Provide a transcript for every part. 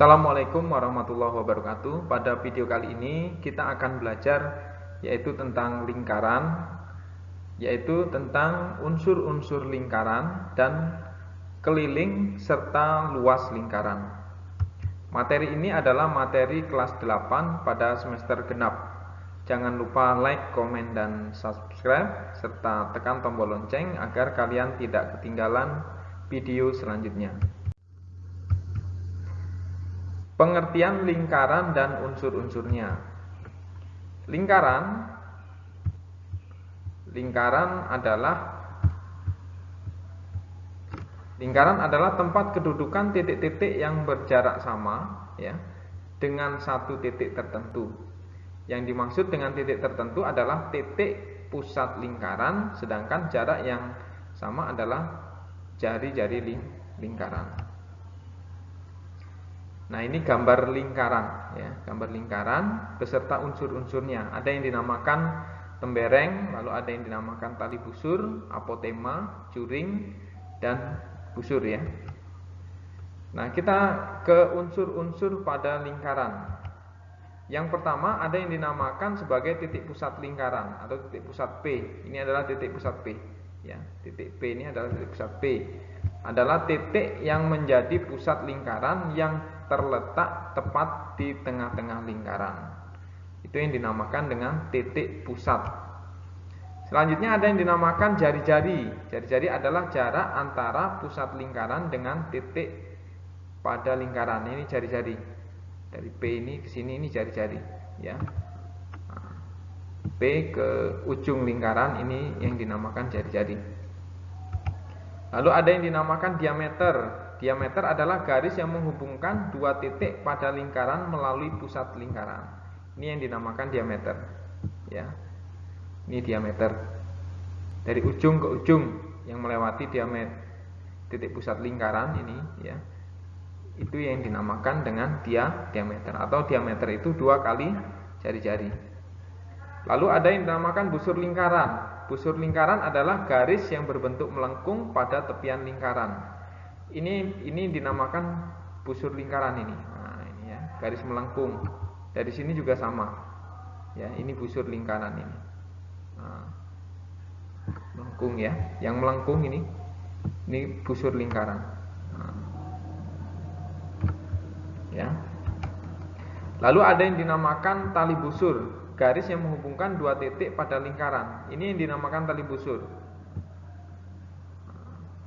Assalamualaikum warahmatullahi wabarakatuh. Pada video kali ini kita akan belajar yaitu tentang lingkaran, yaitu tentang unsur-unsur lingkaran dan keliling serta luas lingkaran. Materi ini adalah materi kelas 8 pada semester genap. Jangan lupa like, komen, dan subscribe serta tekan tombol lonceng agar kalian tidak ketinggalan video selanjutnya. Pengertian lingkaran dan unsur-unsurnya. Lingkaran adalah tempat kedudukan titik-titik yang berjarak sama ya, dengan satu titik tertentu. Yang dimaksud dengan titik tertentu adalah titik pusat lingkaran, sedangkan jarak yang sama adalah jari-jari lingkaran. Nah, ini gambar lingkaran ya, gambar lingkaran beserta unsur-unsurnya. Ada yang dinamakan tembereng, lalu ada yang dinamakan tali busur, apotema, juring, dan busur ya. Nah, kita ke unsur-unsur pada lingkaran. Yang pertama ada yang dinamakan sebagai titik pusat lingkaran atau titik pusat P. Ini adalah titik pusat P ya. Titik P ini adalah titik pusat P. Adalah titik yang menjadi pusat lingkaran yang terletak tepat di tengah-tengah lingkaran. Itu yang dinamakan dengan titik pusat. Selanjutnya ada yang dinamakan jari-jari. Jari-jari adalah jarak antara pusat lingkaran dengan titik pada lingkaran. Ini jari-jari. Dari P ini ke sini ini jari-jari ya. P ke ujung lingkaran ini yang dinamakan jari-jari. Lalu ada yang dinamakan diameter. Diameter adalah garis yang menghubungkan dua titik pada lingkaran melalui pusat lingkaran. Ini yang dinamakan diameter ya. Ini diameter. Dari ujung ke ujung yang melewati diameter titik pusat lingkaran ini ya. Itu yang dinamakan dengan diameter, atau diameter itu 2 kali jari-jari. Lalu ada yang dinamakan busur lingkaran. Busur lingkaran adalah garis yang berbentuk melengkung pada tepian lingkaran. Ini dinamakan busur lingkaran ini. Nah, ini ya, garis melengkung. Dari sini juga sama. Ya, ini busur lingkaran ini. Nah, melengkung ya. Yang melengkung ini busur lingkaran. Nah, ya. Lalu ada yang dinamakan tali busur, garis yang menghubungkan dua titik pada lingkaran. Ini yang dinamakan tali busur.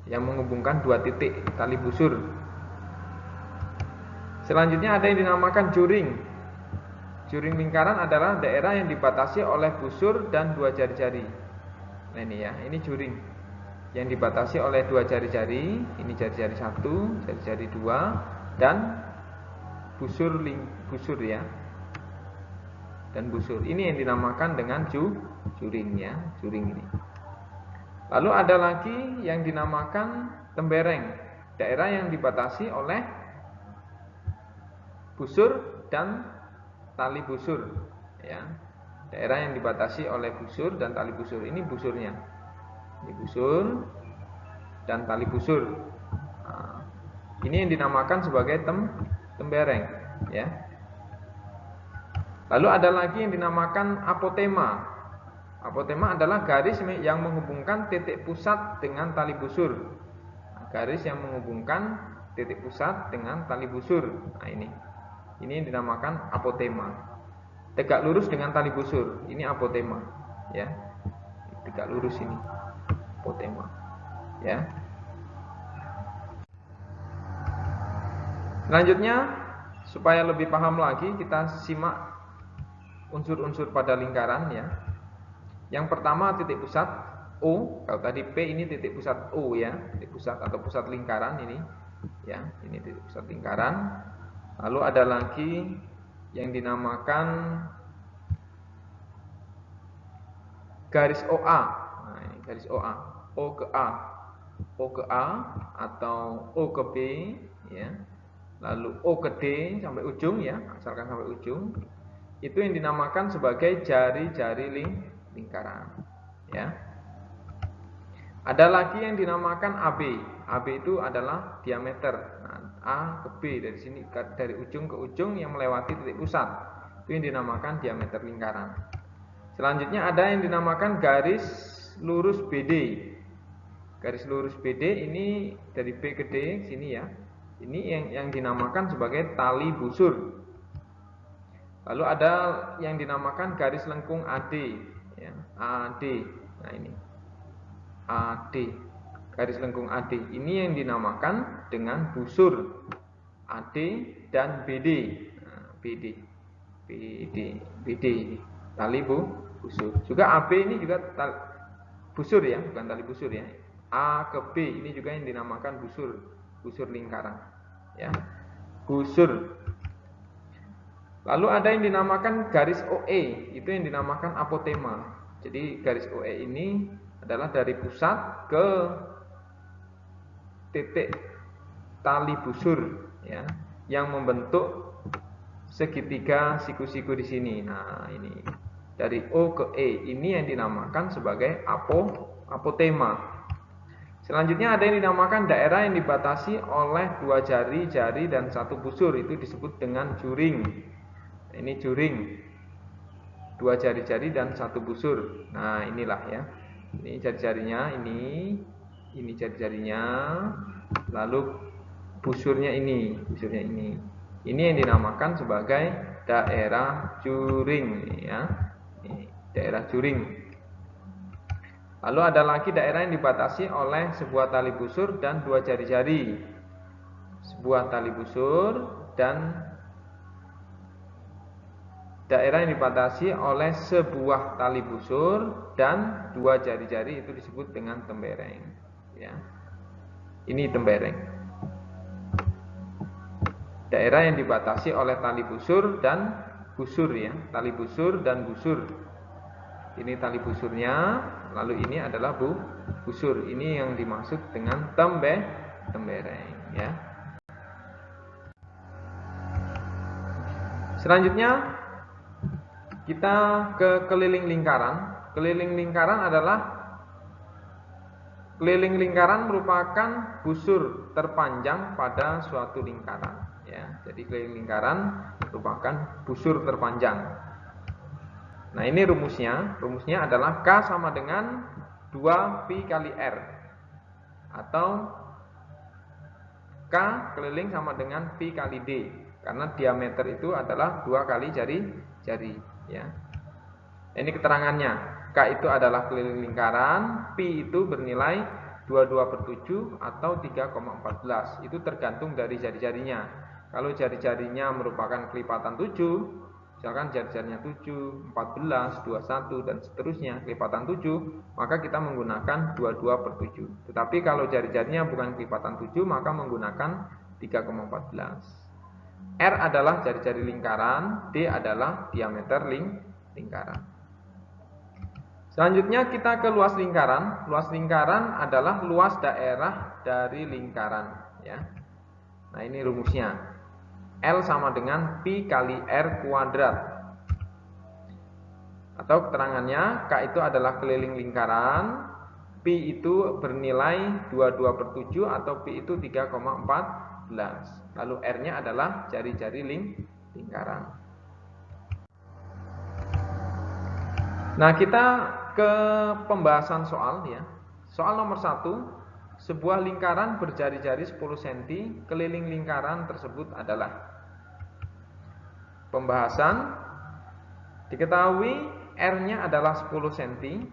Yang menghubungkan dua titik, tali busur. Selanjutnya ada yang dinamakan juring. Juring lingkaran adalah daerah yang dibatasi oleh busur dan dua jari-jari. Nah ini ya, ini juring yang dibatasi oleh dua jari-jari. Ini jari-jari 1, jari-jari 2, dan busur ya. Dan busur. Ini yang dinamakan dengan juring ya, juring ini. Lalu ada lagi yang dinamakan tembereng, daerah yang dibatasi oleh busur dan tali busur ya. Daerah yang dibatasi oleh busur dan tali busur. Ini busurnya. Ini busur dan tali busur. Nah, ini yang dinamakan sebagai tembereng ya. Lalu ada lagi yang dinamakan apotema. Apotema adalah garis yang menghubungkan titik pusat dengan tali busur. Garis yang menghubungkan titik pusat dengan tali busur. Nah ini yang dinamakan apotema. Tegak lurus dengan tali busur. Ini apotema ya. Tegak lurus ini apotema ya. Selanjutnya, supaya lebih paham lagi, kita simak unsur-unsur pada lingkaran ya. Yang pertama titik pusat O. Kalau tadi P ini titik pusat O ya, titik pusat atau pusat lingkaran ini ya. Ini titik pusat lingkaran. Lalu ada lagi yang dinamakan garis OA. Nah, ini garis OA. O ke A. O ke A atau O ke B ya. Lalu O ke D sampai ujung ya, asalkan sampai ujung. Itu yang dinamakan sebagai jari-jari lingkaran ya. Ada lagi yang dinamakan AB. AB itu adalah diameter. Nah, A ke B, dari sini dari ujung ke ujung yang melewati titik pusat. Itu yang dinamakan diameter lingkaran. Selanjutnya ada yang dinamakan garis lurus BD. Garis lurus BD ini dari B ke D sini ya. Ini yang dinamakan sebagai tali busur. Lalu ada yang dinamakan garis lengkung AD ya, AD. Nah ini AD. Garis lengkung AD ini yang dinamakan dengan busur AD dan BD. Nah, BD ini tali busur. Juga AB ini juga busur ya, bukan tali busur ya. A ke B ini juga yang dinamakan busur lingkaran ya, busur. Lalu ada yang dinamakan garis OE, itu yang dinamakan apotema. Jadi garis OE ini adalah dari pusat ke titik tali busur ya, yang membentuk segitiga siku-siku di sini. Nah, ini dari O ke E ini yang dinamakan sebagai apotema. Selanjutnya ada yang dinamakan daerah yang dibatasi oleh 2 jari dan 1 busur, itu disebut dengan juring. Ini juring, 2 jari dan 1 busur. Nah inilah ya, ini jari-jarinya, ini jari-jarinya, lalu busurnya ini. Ini yang dinamakan sebagai daerah juring ya, ini daerah juring. Lalu ada lagi daerah yang dibatasi oleh sebuah tali busur dan 2 jari-jari. Sebuah tali busur dan daerah yang dibatasi oleh sebuah tali busur dan 2 jari-jari, itu disebut dengan tembereng ya. Ini tembereng. Daerah yang dibatasi oleh tali busur dan busur ya, tali busur dan busur. Ini tali busurnya, lalu ini adalah busur. Ini yang dimaksud dengan tembereng ya. Selanjutnya kita ke keliling lingkaran. Keliling lingkaran adalah, keliling lingkaran merupakan busur terpanjang pada suatu lingkaran ya. Jadi keliling lingkaran merupakan busur terpanjang. Nah ini rumusnya adalah K sama dengan 2 pi kali R, atau K keliling sama dengan pi kali D, karena diameter itu adalah 2 kali jari ya. Ini keterangannya, K itu adalah keliling lingkaran, pi itu bernilai 22/7 atau 3,14. Itu tergantung dari jari-jarinya. Kalau jari-jarinya merupakan kelipatan 7, misalkan jari-jarinya 7, 14, 21 dan seterusnya kelipatan 7, maka kita menggunakan 22/7. Tetapi kalau jari-jarinya bukan kelipatan 7, maka menggunakan 3,14. R adalah jari-jari lingkaran, D adalah diameter lingkaran. Selanjutnya kita ke luas lingkaran. Luas lingkaran adalah luas daerah dari lingkaran ya. Nah ini rumusnya, L sama dengan pi kali R kuadrat. Atau keterangannya, K itu adalah keliling lingkaran, pi itu bernilai 22/7 atau pi itu 3,14. Lalu R-nya adalah jari-jari lingkaran. Nah kita ke pembahasan soal ya. Soal nomor 1. Sebuah lingkaran berjari-jari 10 cm, keliling lingkaran tersebut adalah. Pembahasan, diketahui R-nya adalah 10 cm,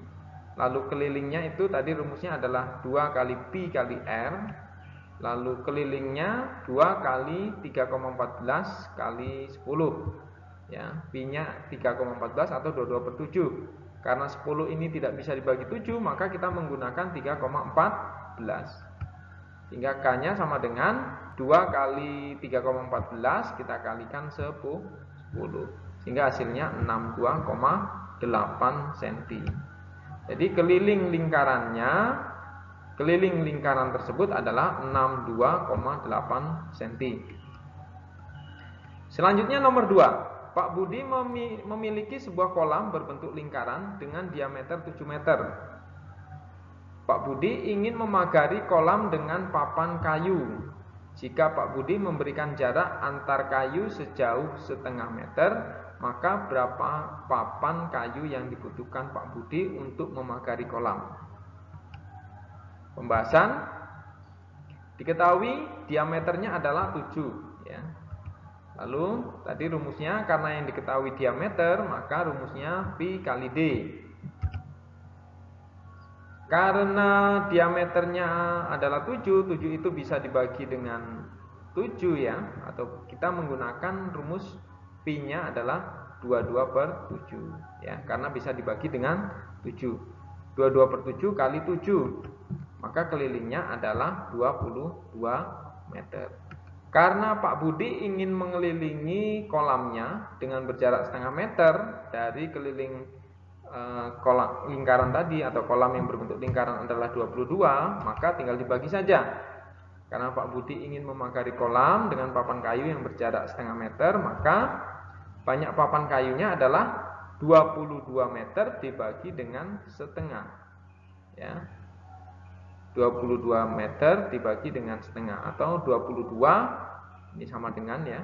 lalu kelilingnya itu tadi rumusnya adalah 2 kali pi kali R, lalu kelilingnya 2 kali 3,14 kali 10 ya, pi-nya 3,14 atau 22/7. Karena 10 ini tidak bisa dibagi 7, maka kita menggunakan 3,14, sehingga K-nya sama dengan 2 kali 3,14 kita kalikan 10, sehingga hasilnya 62,8 cm. Jadi keliling lingkaran tersebut adalah 62,8 cm. Selanjutnya nomor 2. Pak Budi memiliki sebuah kolam berbentuk lingkaran dengan diameter 7 meter. Pak Budi ingin memagari kolam dengan papan kayu. Jika Pak Budi memberikan jarak antar kayu sejauh setengah meter, maka berapa papan kayu yang dibutuhkan Pak Budi untuk memagari kolam? Pembahasan. Diketahui diameternya adalah 7 ya. Lalu tadi rumusnya, karena yang diketahui diameter, maka rumusnya pi kali D. Karena diameternya adalah 7 itu bisa dibagi dengan 7 ya, atau kita menggunakan rumus pi-nya adalah 22/7 ya, karena bisa dibagi dengan 7. 22/7 kali 7, maka kelilingnya adalah 22 meter. Karena Pak Budi ingin mengelilingi kolamnya dengan berjarak setengah meter dari keliling kolam lingkaran tadi, atau kolam yang berbentuk lingkaran adalah 22, maka tinggal dibagi saja. Karena Pak Budi ingin memagari kolam dengan papan kayu yang berjarak setengah meter, maka banyak papan kayunya adalah 22 meter dibagi dengan setengah ya. 22 meter dibagi dengan setengah, atau 22 ini sama dengan ya,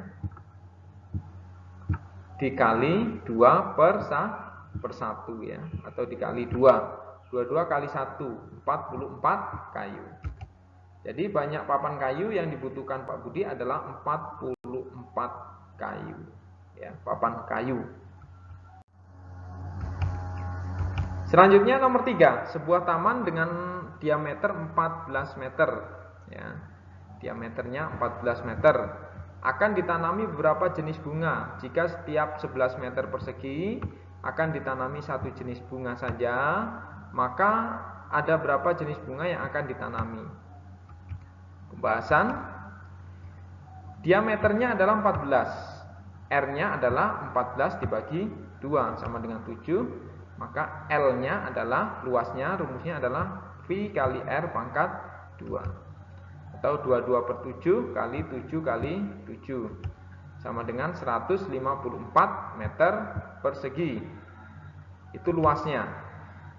dikali 2/1 ya, atau dikali 2. 22 kali 1, 44 kayu. Jadi banyak papan kayu yang dibutuhkan Pak Budi adalah 44 kayu ya, papan kayu. Selanjutnya nomor 3, sebuah taman dengan diameter 14 meter ya. Diameternya 14 meter. Akan ditanami beberapa jenis bunga. Jika setiap 11 meter persegi akan ditanami satu jenis bunga saja, maka ada berapa jenis bunga yang akan ditanami? Pembahasan. Diameternya adalah 14, R-nya adalah 14 dibagi 2 sama dengan 7. Maka L-nya adalah, luasnya, rumusnya adalah pi kali R pangkat 2, atau 22/7 kali 7 kali 7 sama dengan 154 meter persegi. Itu luasnya.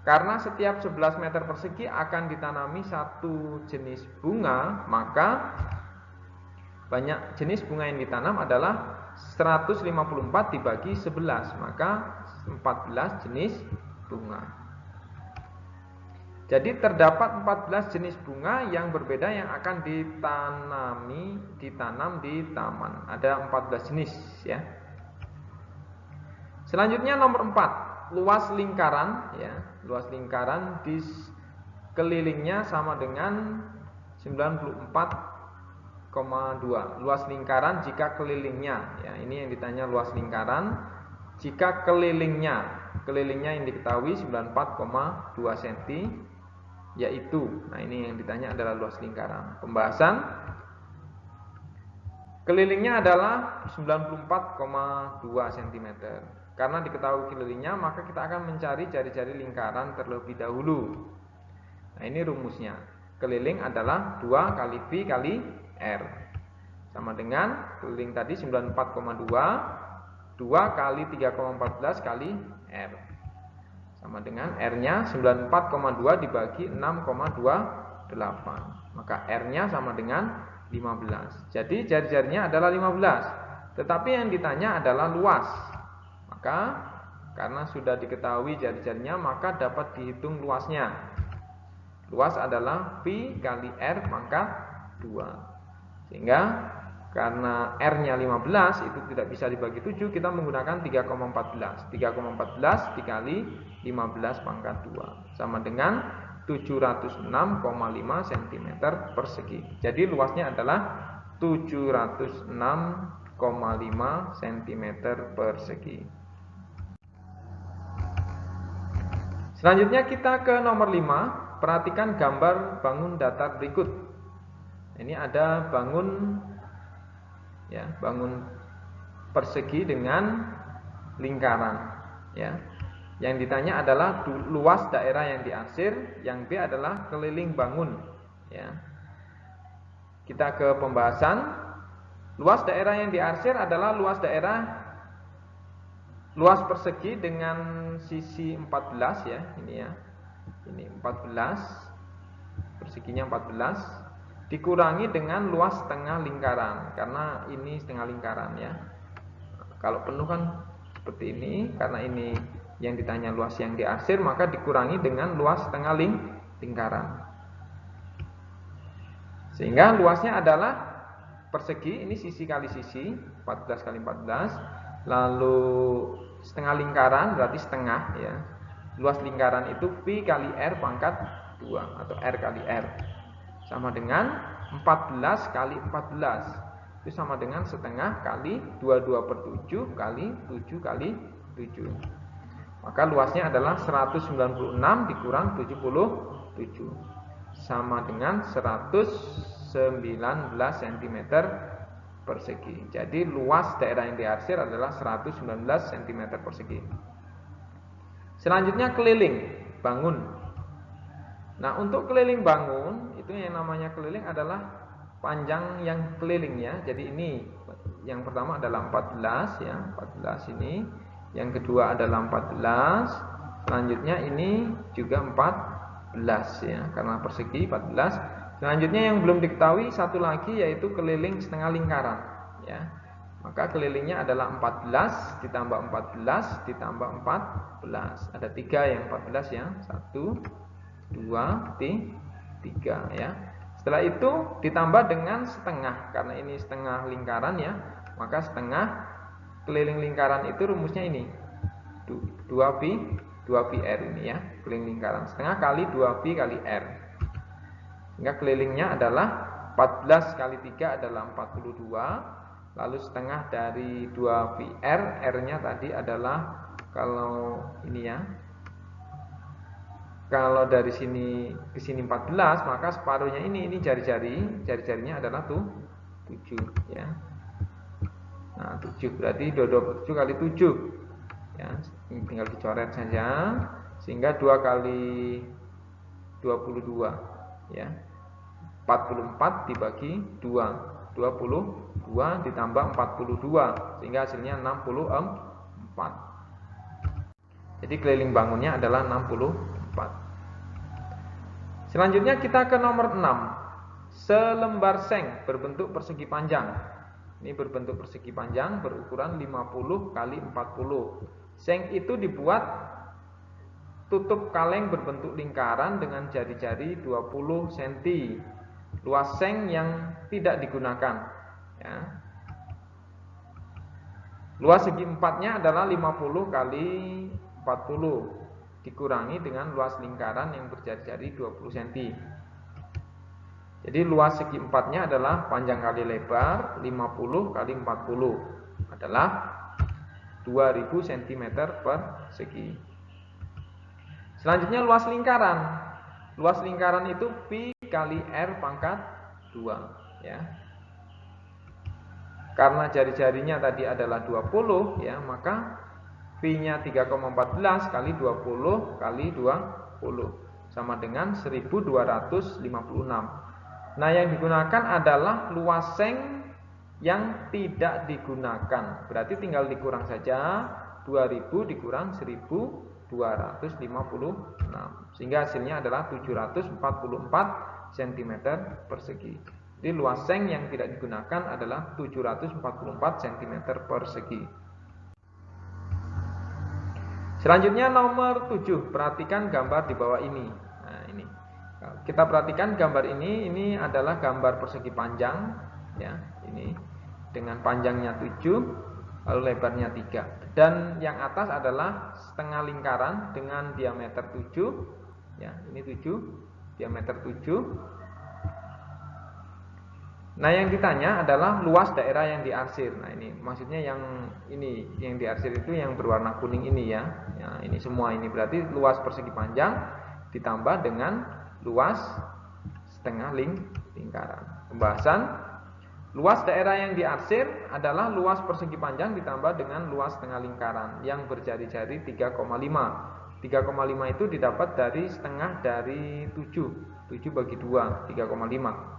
Karena setiap 11 meter persegi akan ditanami satu jenis bunga, maka banyak jenis bunga yang ditanam adalah 154 dibagi 11, maka 14 jenis bunga. Jadi terdapat 14 jenis bunga yang berbeda yang akan ditanam di taman. Ada 14 jenis ya. Selanjutnya nomor 4, luas lingkaran ya. Luas lingkaran di kelilingnya sama dengan 94,2. Luas lingkaran jika kelilingnya ya, ini yang ditanya luas lingkaran. Jika kelilingnya yang diketahui 94,2 cm, yaitu, nah ini yang ditanya adalah luas lingkaran. Pembahasan. Kelilingnya adalah 94,2 cm. Karena diketahui kelilingnya, maka kita akan mencari jari-jari lingkaran terlebih dahulu. Nah ini rumusnya. Keliling adalah 2 kali pi kali R, sama dengan keliling tadi 94,2, 2 kali 3,14 kali R, sama dengan R-nya 94,2 dibagi 6,28, maka R-nya sama dengan 15. Jadi jari-jarinya adalah 15. Tetapi yang ditanya adalah luas. Maka karena sudah diketahui jari-jarinya, maka dapat dihitung luasnya. Luas adalah pi kali R pangkat 2. Sehingga karena R-nya 15 itu tidak bisa dibagi 7, kita menggunakan 3,14. 3,14 dikali 15 pangkat 2 sama dengan 706,5 cm persegi. Jadi luasnya adalah 706,5 cm persegi. Selanjutnya kita ke nomor 5. Perhatikan gambar bangun datar berikut. Ini ada bangun persegi dengan lingkaran ya. Yang ditanya adalah luas daerah yang diarsir, yang B adalah keliling bangun ya. Kita ke pembahasan. Luas daerah yang diarsir adalah luas persegi dengan sisi 14 ya, ini ya. Ini 14, perseginya 14. dikurangi dengan luas setengah lingkaran, karena ini setengah lingkaran ya. Kalau penuh kan seperti ini, karena ini yang ditanya luas yang diarsir, maka dikurangi dengan luas setengah lingkaran. Sehingga luasnya adalah persegi, ini sisi kali sisi, 14 kali 14, lalu setengah lingkaran berarti setengah ya. Luas lingkaran itu pi kali r pangkat 2 atau r kali r, sama dengan 14 kali 14, itu sama dengan setengah kali 22 per 7 kali 7 kali 7. Maka luasnya adalah 196 dikurang 77, sama dengan 119 cm persegi. Jadi luas daerah yang diarsir adalah 119 cm persegi. Selanjutnya keliling bangun. Nah, untuk keliling bangun itu yang namanya keliling adalah panjang yang keliling ya. Jadi ini yang pertama adalah 14 ya, 14 ini. Yang kedua adalah 14. Selanjutnya ini juga 14 ya, karena persegi 14. Selanjutnya yang belum diketahui satu lagi yaitu keliling setengah lingkaran ya. Maka kelilingnya adalah 14 ditambah 14 ditambah 14. Ada 3 yang 14 ya. 1 2 3 ya. Setelah itu ditambah dengan setengah, karena ini setengah lingkaran ya. Maka setengah keliling lingkaran itu rumusnya ini 2pi r ini ya, keliling lingkaran. Setengah kali 2pi kali r. Sehingga kelilingnya adalah 14 kali 3 adalah 42. Lalu setengah dari 2pi r, r-nya tadi adalah, kalau ini ya, kalau dari sini ke sini 14, maka separuhnya ini jari-jarinya adalah 7 ya. Nah, 7 berarti 27 kali 7 ya, ini tinggal dicoret saja, sehingga 2 kali 22 ya, 44 dibagi 2, 22 ditambah 42, sehingga hasilnya 64. Jadi keliling bangunnya adalah 64. Selanjutnya kita ke nomor 6. Selembar seng berbentuk persegi panjang. Ini berbentuk persegi panjang berukuran 50 kali 40. Seng itu dibuat tutup kaleng berbentuk lingkaran dengan jari-jari 20 cm. Luas seng yang tidak digunakan ya. Luas segi empatnya adalah 50 kali 40 dikurangi dengan luas lingkaran yang berjari-jari 20 cm. Jadi luas segi empatnya adalah panjang kali lebar 50 kali 40 adalah 2000 cm persegi. Selanjutnya luas lingkaran. Luas lingkaran itu pi kali r pangkat 2 ya. Karena jari-jarinya tadi adalah 20 ya, maka pi-nya 3,14 kali 20 kali 20 sama dengan 1256. Nah, yang digunakan adalah luas seng yang tidak digunakan. Berarti tinggal dikurang saja, 2000 dikurang 1256, sehingga hasilnya adalah 744 cm persegi. Jadi luas seng yang tidak digunakan adalah 744 cm persegi. Selanjutnya nomor 7, perhatikan gambar di bawah ini. Nah, ini. Kita perhatikan gambar ini adalah gambar persegi panjang ya, ini dengan panjangnya 7, lalu lebarnya 3. Dan yang atas adalah setengah lingkaran dengan diameter 7 ya, ini 7, diameter 7. Nah, yang ditanya adalah luas daerah yang diarsir. Nah, ini maksudnya yang diarsir itu yang berwarna kuning ini ya. Ya, ini semua ini berarti luas persegi panjang ditambah dengan luas setengah lingkaran. Pembahasan luas daerah yang diarsir adalah luas persegi panjang ditambah dengan luas setengah lingkaran yang berjari-jari 3,5. 3,5 itu didapat dari setengah dari 7. 7 bagi 2, 3,5.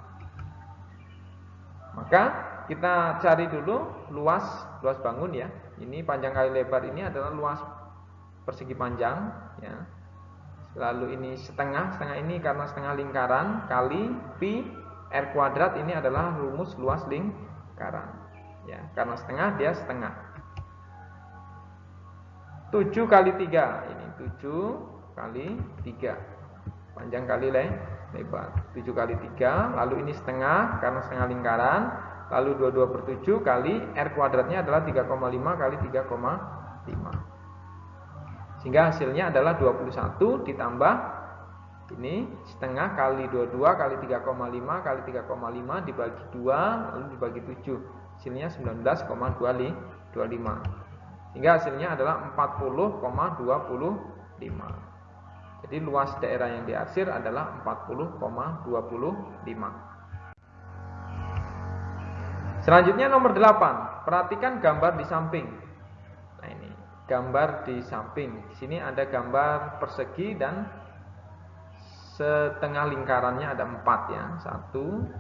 Maka kita cari dulu luas bangun ya. Ini panjang kali lebar ini adalah luas persegi panjang ya. Lalu ini setengah ini karena setengah lingkaran kali pi R kuadrat ini adalah rumus luas lingkaran. Ya, karena setengah dia setengah. 7 kali 3 ini 7 kali 3 panjang kali lebar 7 kali 3, lalu ini setengah karena setengah lingkaran, lalu 22/7 kali R kuadratnya adalah 3,5 kali 3,5, sehingga hasilnya adalah 21 ditambah ini setengah kali 22 kali 3,5 kali 3,5 dibagi 2 lalu dibagi 7, hasilnya 19,25, sehingga hasilnya adalah 40,25. Jadi luas daerah yang diarsir adalah 40,25. Selanjutnya nomor 8, perhatikan gambar di samping. Nah ini gambar di samping. Di sini ada gambar persegi dan setengah lingkarannya ada 4 ya. 1,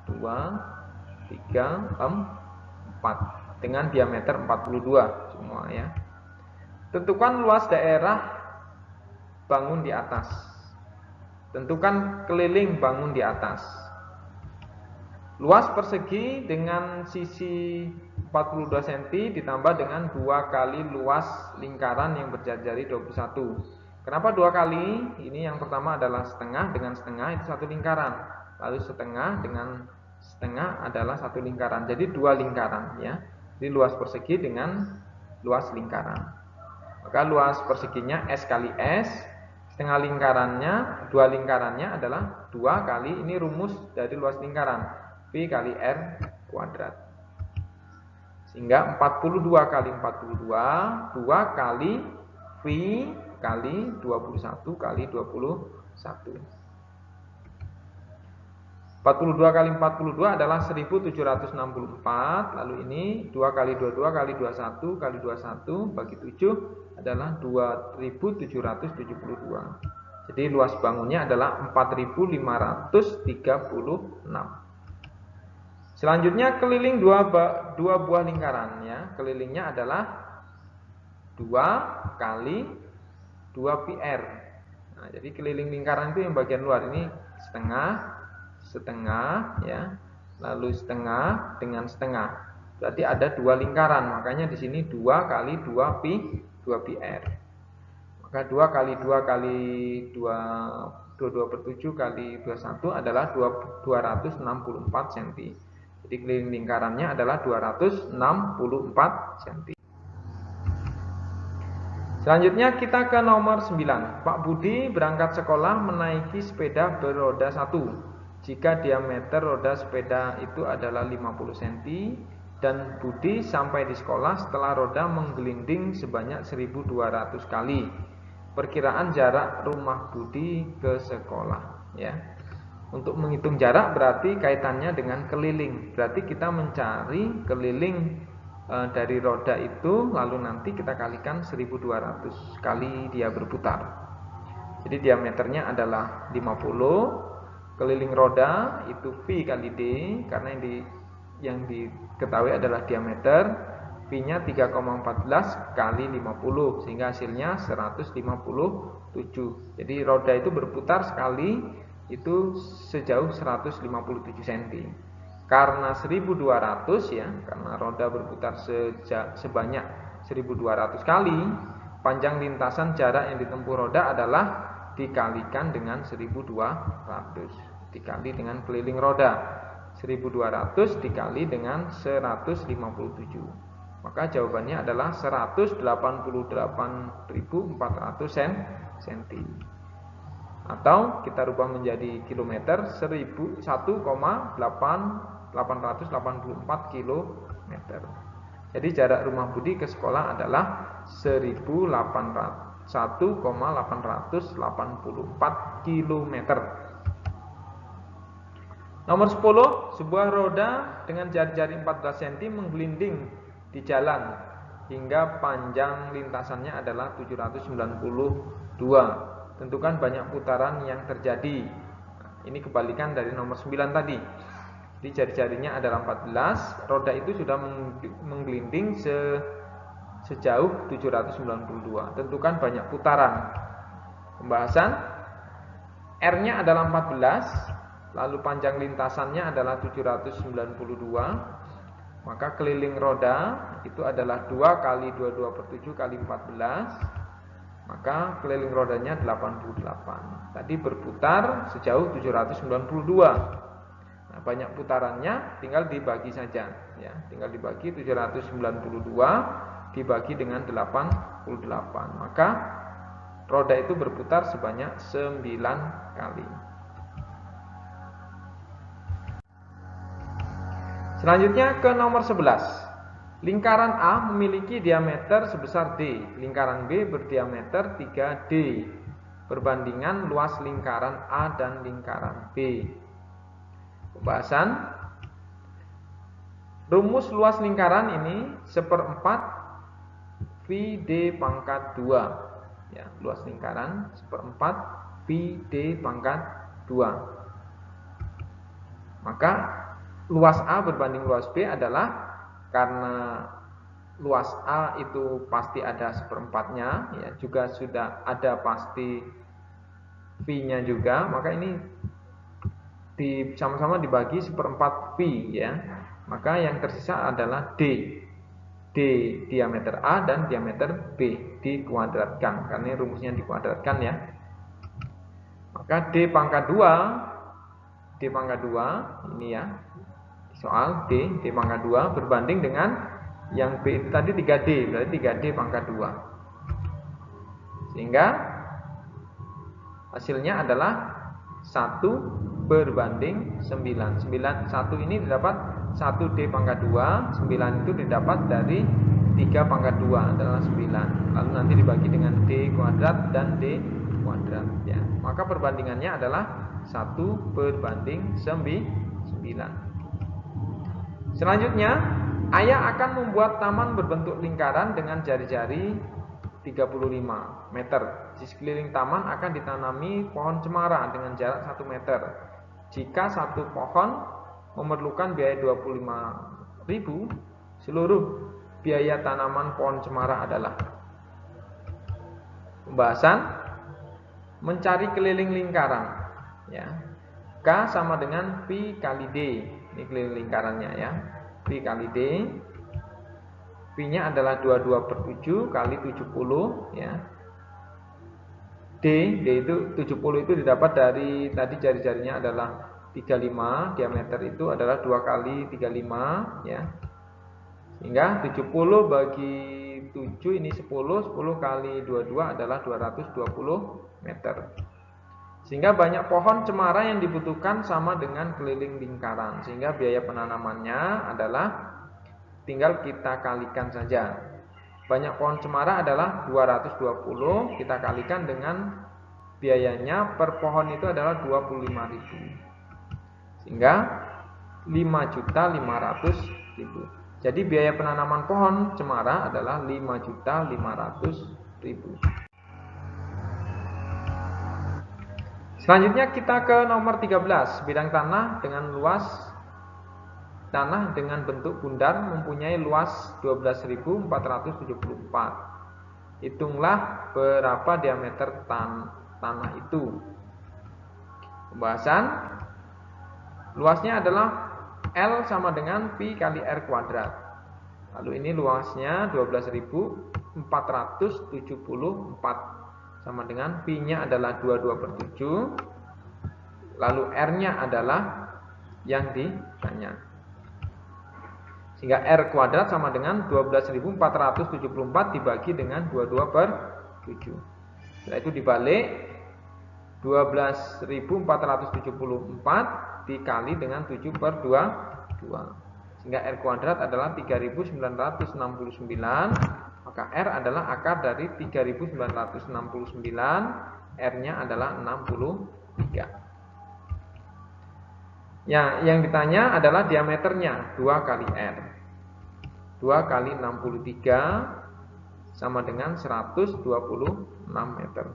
2, 3, 4 dengan diameter 42 semua ya. Tentukan luas daerah bangun di atas. Tentukan keliling bangun di atas. Luas persegi dengan sisi 42 cm ditambah dengan 2 kali luas lingkaran yang berjari-jari 21. Kenapa 2 kali? Ini yang pertama adalah setengah dengan setengah itu satu lingkaran. Lalu setengah dengan setengah adalah satu lingkaran. Jadi 2 lingkaran ya. Jadi luas persegi dengan luas lingkaran. Maka luas perseginya S kali S, setengah lingkarannya, 2 lingkarannya adalah 2 kali, ini rumus dari luas lingkaran, V kali R kuadrat. Sehingga 42 kali 42, 2 kali V kali 21 kali 21. 42 kali 42 adalah 1764, lalu ini 2 kali 22 kali 21 kali 21 bagi 7 adalah 2772. Jadi luas bangunnya adalah 4536. Selanjutnya keliling dua buah lingkaran ya. Kelilingnya adalah 2 kali 2 PR. Nah, jadi keliling lingkaran itu yang bagian luar ini setengah ya, lalu setengah dengan setengah, berarti ada 2 lingkaran, makanya di sini 2 kali 2 PR, maka 2 kali 2 kali 2 22/7 kali 21 adalah 264 cm. Jadi keliling lingkarannya adalah 264 cm. Selanjutnya kita ke nomor 9. Pak Budi berangkat sekolah menaiki sepeda beroda 1. Jika diameter roda sepeda itu adalah 50 cm dan Budi sampai di sekolah setelah roda menggelinding sebanyak 1200 kali. Perkiraan jarak rumah Budi ke sekolah ya. Untuk menghitung jarak berarti kaitannya dengan keliling. Berarti kita mencari keliling dari roda itu lalu nanti kita kalikan 1200 kali dia berputar. Jadi diameternya adalah 50. Keliling roda itu V kali D, karena yang diketahui adalah diameter, V-nya 3,14 kali 50, sehingga hasilnya 157. Jadi roda itu berputar sekali itu sejauh 157 cm. Karena 1200 ya, karena roda berputar sebanyak 1200 kali, panjang lintasan jarak yang ditempuh roda adalah dikalikan dengan 1200 dikali dengan keliling roda, 1200 dikali dengan 157, maka jawabannya adalah 188.400 cm, atau kita rubah menjadi kilometer 1,884 km. Jadi jarak rumah Budi ke sekolah adalah 1,884 km. Nomor 10, sebuah roda dengan jari-jari 14 cm menggelinding di jalan hingga panjang lintasannya adalah 792. Tentukan banyak putaran yang terjadi. Ini kebalikan dari nomor 9 tadi. Jadi jari-jarinya adalah 14, roda itu sudah menggelinding sejauh 792. Tentukan banyak putaran. Pembahasan, R-nya adalah 14, lalu panjang lintasannya adalah 792, maka keliling roda itu adalah 2 kali 22 per 7 kali 14, maka keliling rodanya 88. Tadi berputar sejauh 792. Nah, banyak putarannya, tinggal dibagi saja, ya. Tinggal dibagi 792 dibagi dengan 88. Maka roda itu berputar sebanyak 9 kali. Selanjutnya ke nomor 11. Lingkaran A memiliki diameter sebesar D. Lingkaran B berdiameter 3D. Perbandingan luas lingkaran A dan lingkaran B. Pembahasan. Rumus luas lingkaran ini 1/4 pi D pangkat 2. Ya, luas lingkaran 1/4 pi D pangkat 2. Maka luas A berbanding luas B adalah, karena luas A itu pasti ada 1/4-nya, ya, juga sudah ada pasti pi-nya juga, maka ini sama-sama dibagi 1/4 pi, ya. Maka yang tersisa adalah D. D diameter A dan diameter B dikuadratkan, karena ini rumusnya dikuadratkan, ya. Maka D pangkat 2 ini, ya. Soal D pangkat 2 berbanding dengan yang B itu tadi 3D, berarti 3D pangkat 2. Sehingga hasilnya adalah 1 berbanding 9. 1 ini didapat 1D pangkat 2, 9 itu didapat dari 3 pangkat 2 adalah 9. Lalu nanti dibagi dengan D kuadrat dan D kuadrat, ya. Maka perbandingannya adalah 1 berbanding 9. Selanjutnya, ayah akan membuat taman berbentuk lingkaran dengan jari-jari 35 meter. Di sekeliling taman akan ditanami pohon cemara dengan jarak 1 meter. Jika satu pohon memerlukan biaya 25.000, seluruh biaya tanaman pohon cemara adalah. Pembahasan. Mencari keliling lingkaran, ya. K sama dengan pi kali D. Ini keliling lingkarannya, ya. Pi kali D. Pi-nya adalah 22 per 7 kali 70, ya. D itu 70 itu didapat dari tadi jari-jarinya adalah 35, diameter itu adalah 2 kali 35, ya. Sehingga 70 bagi 7 ini 10 kali 22 adalah 220 meter. Sehingga banyak pohon cemara yang dibutuhkan sama dengan keliling lingkaran. Sehingga biaya penanamannya adalah tinggal kita kalikan saja. Banyak pohon cemara adalah 220, kita kalikan dengan biayanya per pohon itu adalah 25.000. Sehingga 5.500.000. Jadi biaya penanaman pohon cemara adalah 5.500.000. Selanjutnya kita ke nomor 13. Bidang tanah dengan luas tanah dengan bentuk bundar mempunyai luas 12.474. Hitunglah berapa diameter tanah itu. Pembahasan. Luasnya adalah L sama dengan pi kali R kuadrat. Lalu ini luasnya 12.474 sama dengan pi-nya adalah 22 per 7. Lalu R-nya adalah yang ditanya. Sehingga R kuadrat sama dengan 12.474 dibagi dengan 22 per 7. Setelah itu dibalik, 12.474 dikali dengan 7 per 22. Sehingga R kuadrat adalah 3.969. Maka R adalah akar dari 3.969. R-nya adalah 63. Ya, yang ditanya adalah diameternya 2 kali R. 2 kali 63 sama dengan 126 meter.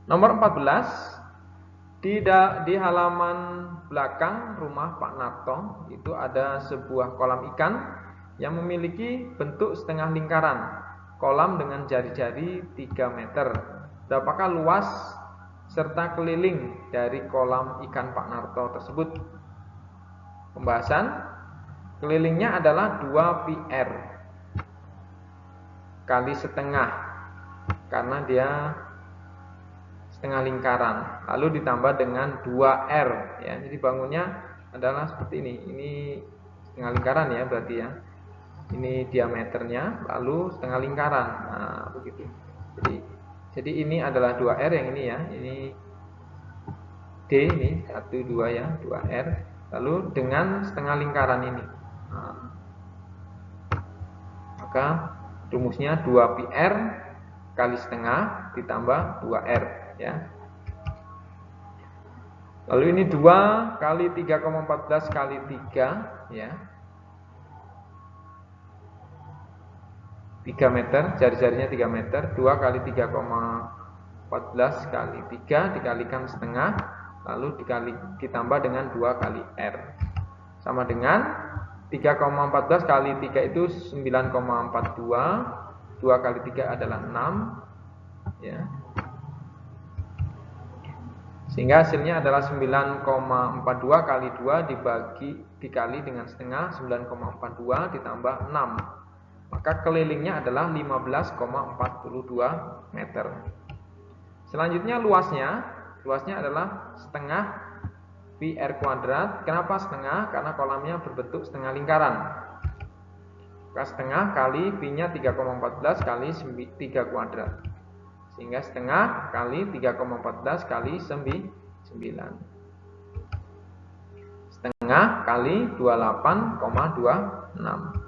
Nomor 14. Di halaman belakang rumah Pak Narto itu ada sebuah kolam ikan yang memiliki bentuk setengah lingkaran. Kolam dengan jari-jari 3 meter. Berapakah luas serta keliling dari kolam ikan Pak Narto tersebut. Pembahasan, kelilingnya adalah 2 pi r kali setengah, karena dia setengah lingkaran, lalu ditambah dengan 2r ya. Jadi bangunnya adalah seperti ini setengah lingkaran ya berarti ya. Ini diameternya, lalu setengah lingkaran. Nah, begitu. Jadi ini adalah 2r yang ini ya. Ini D ini 1 2 ya, 2r. Lalu dengan setengah lingkaran ini. Nah, maka rumusnya 2 pi r kali setengah ditambah 2r ya. Lalu ini 2 kali 3,14 kali 3 ya. 3 meter, jari-jarinya 3 meter. 2 kali 3,14 kali 3 dikalikan setengah, lalu ditambah dengan 2 kali r, sama dengan 3,14 kali 3 itu 9,42. 2 kali 3 adalah 6 ya. Sehingga hasilnya adalah 9,42 kali 2 dikali dengan setengah, 9,42 ditambah 6. Maka kelilingnya adalah 15,42 meter. Selanjutnya luasnya adalah setengah pi r kuadrat. Kenapa setengah? Karena kolamnya berbentuk setengah lingkaran. Maka setengah kali pi-nya 3,14 kali 3 kuadrat. Sehingga setengah kali 3,14 kali 9. Setengah kali 28,26.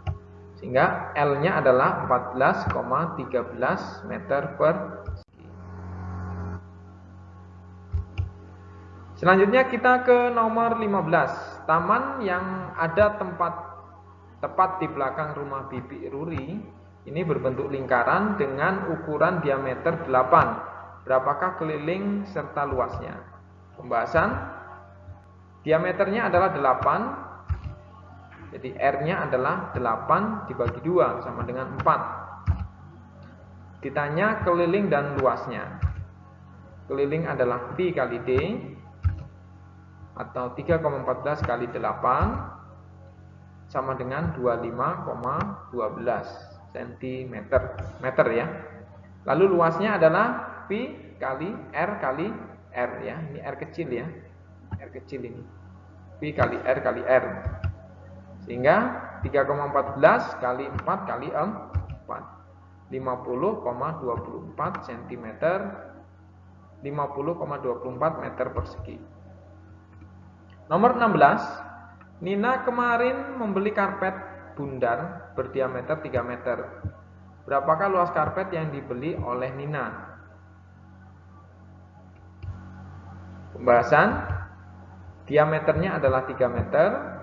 Sehingga L-nya adalah 14,13 meter persegi. Selanjutnya kita ke nomor 15. Taman yang ada tepat di belakang rumah Bibi Ruri ini berbentuk lingkaran dengan ukuran diameter 8. Berapakah keliling serta luasnya? Pembahasan, diameternya adalah 8. Jadi R-nya adalah 8 dibagi 2 sama dengan 4. Ditanya keliling dan luasnya. Keliling adalah pi kali D atau 3,14 kali 8 sama dengan 25,12 cm meter ya. Lalu luasnya adalah pi kali R ya. Ini R kecil ya. R kecil ini. Pi kali R kali R. Sehingga 3,14 kali 4 kali 4 50,24 cm 50,24 meter persegi. Nomor 16. Nina kemarin membeli karpet bundar berdiameter 3 meter. Berapakah luas karpet yang dibeli oleh Nina? Pembahasan, diameternya adalah 3 meter.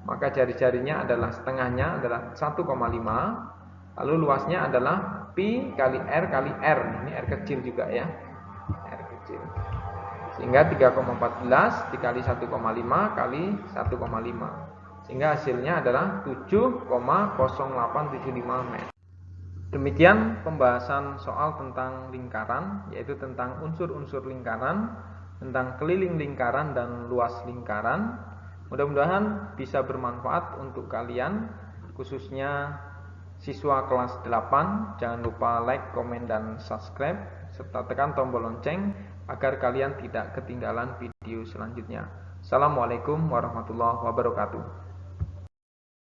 Maka jari-jarinya adalah setengahnya adalah 1,5. Lalu luasnya adalah pi kali R kali R. Ini R kecil juga ya. R kecil. Sehingga 3,14 dikali 1,5 kali 1,5. Sehingga hasilnya adalah 7,0875 meter. Demikian pembahasan soal tentang lingkaran, yaitu tentang unsur-unsur lingkaran, tentang keliling lingkaran dan luas lingkaran. Mudah-mudahan bisa bermanfaat untuk kalian, khususnya siswa kelas 8. Jangan lupa like, komen, dan subscribe, serta tekan tombol lonceng agar kalian tidak ketinggalan video selanjutnya. Assalamualaikum warahmatullahi wabarakatuh.